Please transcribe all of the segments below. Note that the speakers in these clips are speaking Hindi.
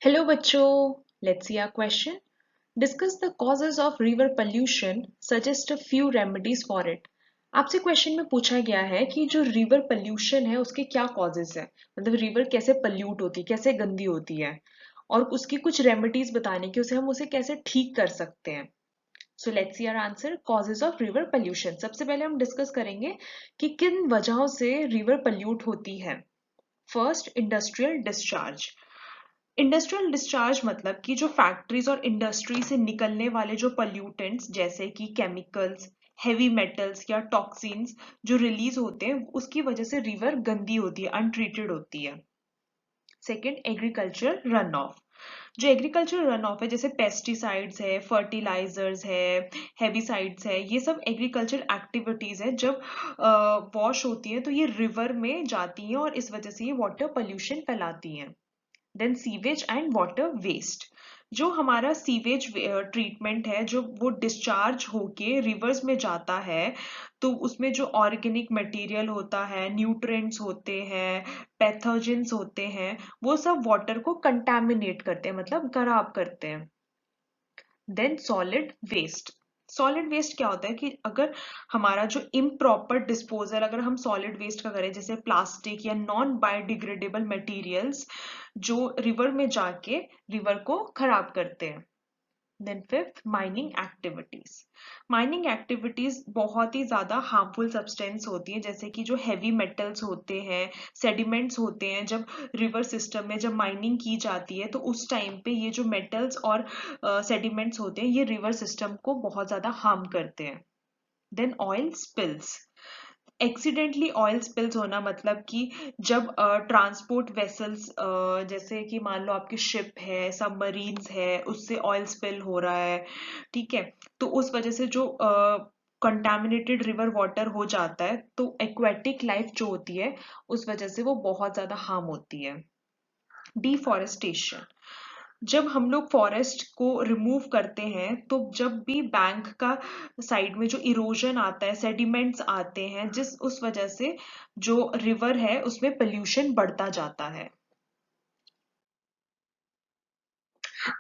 Hello बच्चों, let's see our question. Discuss the causes of river pollution. Suggest a few remedies for it. आपसे क्वेश्चन में पूछा गया है कि जो रिवर पोल्यूशन है उसके क्या कॉजेज है, मतलब रिवर कैसे पोल्यूट होती है, कैसे गंदी होती है और उसकी कुछ रेमेडीज बताने की उसे कैसे ठीक कर सकते हैं. So let's see our answer. Causes of river pollution. सबसे पहले हम डिस्कस करेंगे कि किन वजहों से रिवर पोल्यूट होती है. First, industrial discharge. Industrial discharge मतलब कि जो फैक्ट्रीज और इंडस्ट्री से निकलने वाले जो पॉल्यूटेंट्स जैसे कि केमिकल्स, हेवी मेटल्स या टॉक्सिन्स जो रिलीज होते हैं उसकी वजह से रिवर गंदी होती है, अनट्रीटेड होती है. Second, agriculture run of. जो एग्रीकल्चर रन ऑफ है जैसे पेस्टिसाइड्स है, फर्टिलाइजर्स है, हेबिसाइड्स है, ये सब एग्रीकल्चर एक्टिविटीज है. जब वॉश होती है तो ये रिवर में जाती हैं और इस वजह से ये वाटर पोल्यूशन फैलाती हैं. Then sewage and water waste. जो हमारा सीवेज ट्रीटमेंट है जो वो डिस्चार्ज होके रिवर्स में जाता है तो उसमें जो ऑर्गेनिक मटेरियल होता है, न्यूट्रिएंट्स होते हैं, पैथोजेंस होते हैं, वो सब वाटर को कंटामिनेट करते हैं, मतलब खराब करते हैं. Then solid waste. Solid waste क्या होता है कि अगर हमारा जो इम्प्रॉपर डिस्पोजल अगर हम सॉलिड वेस्ट का करें जैसे प्लास्टिक या नॉन बायोडिग्रेडेबल मटेरियल्स जो रिवर में जाके रिवर को खराब करते हैं. Then fifth, mining activities. Mining activities बहुत ही ज्यादा हार्मफुल सब्सटेंस होती है जैसे कि जो हैवी मेटल्स होते हैं, सेडिमेंट्स होते हैं. जब रिवर सिस्टम में जब माइनिंग की जाती है तो उस टाइम पे ये जो मेटल्स और सेडिमेंट्स होते हैं ये रिवर सिस्टम को बहुत ज्यादा हार्म करते हैं. Then oil spills. Accidentally oil spills होना मतलब कि जब ट्रांसपोर्ट वेसल्स जैसे कि मान लो आपकी शिप है, सबमरीन्स है, उससे ऑयल स्पिल हो रहा है, ठीक है, तो उस वजह से जो कंटामिनेटेड रिवर वाटर हो जाता है तो एक्वेटिक लाइफ जो होती है उस वजह से वो बहुत ज्यादा हार्म होती है. डिफॉरेस्टेशन. जब हम लोग फॉरेस्ट को रिमूव करते हैं तो जब भी बैंक का साइड में जो इरोजन आता है, सेडिमेंट्स आते हैं, जिस उस वजह से जो रिवर है उसमें पोल्यूशन बढ़ता जाता है.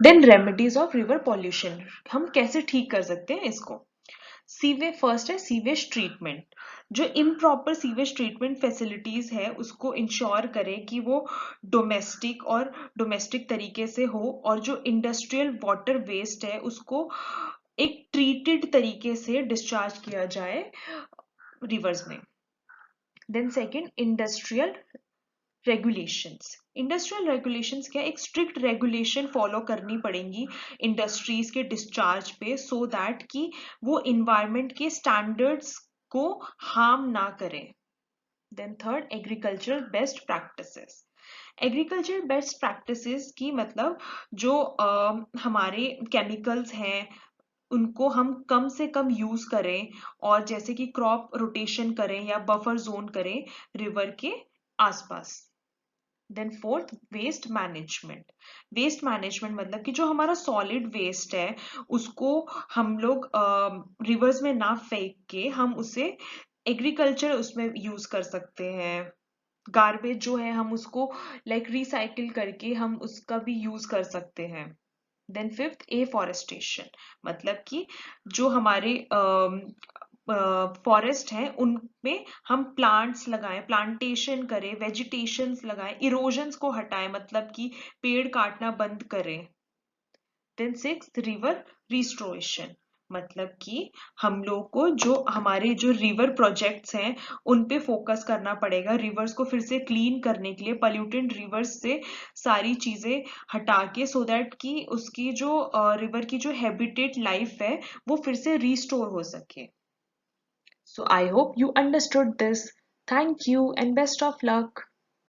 Then remedies of river pollution. हम कैसे ठीक कर सकते हैं इसको. सीवेज. फर्स्ट है सीवेज ट्रीटमेंट. जो इम्प्रॉपर सीवेज ट्रीटमेंट फैसिलिटीज है उसको इंश्योर करें कि वो डोमेस्टिक तरीके से हो और जो इंडस्ट्रियल वाटर वेस्ट है उसको एक ट्रीटेड तरीके से डिस्चार्ज किया जाए रिवर्स में. Then second, industrial regulations. Industrial regulations क्या, एक स्ट्रिक्ट रेगुलेशन फॉलो करनी पड़ेंगी इंडस्ट्रीज के डिस्चार्ज पे सो दैट कि वो इन्वायरमेंट के स्टैंडर्ड्स को हार्म ना करें. Then third, agricultural best practices. Agriculture best practices की मतलब जो हमारे केमिकल्स हैं उनको हम कम से कम यूज करें और जैसे कि क्रॉप रोटेशन करें या बफर जोन करें रिवर के आसपास. Then fourth, waste management. Waste management मतलब कि जो हमारा सॉलिड वेस्ट है उसको हम लोग रिवर्स में ना फेंक के हम उसे एग्रीकल्चर उसमें यूज कर सकते हैं. गार्बेज जो है हम उसको लाइक रिसाइकिल करके हम उसका भी यूज कर सकते हैं. Then fifth, afforestation. मतलब कि जो हमारे फॉरेस्ट हैं उनमें हम प्लांट्स लगाएं, प्लांटेशन करें, वेजिटेशंस लगाएं, इरोजन्स को हटाएं, मतलब कि पेड़ काटना बंद करें. Then sixth, river restoration. मतलब कि हम लोग को जो हमारे जो रिवर प्रोजेक्ट्स हैं उन पे फोकस करना पड़ेगा रिवर्स को फिर से क्लीन करने के लिए, पोल्यूटेंट रिवर्स से सारी चीजें हटा के सो दैट कि उसकी जो रिवर की जो हैबिटेट लाइफ है वो फिर से रिस्टोर हो सके. So I hope you understood this. Thank you and best of luck.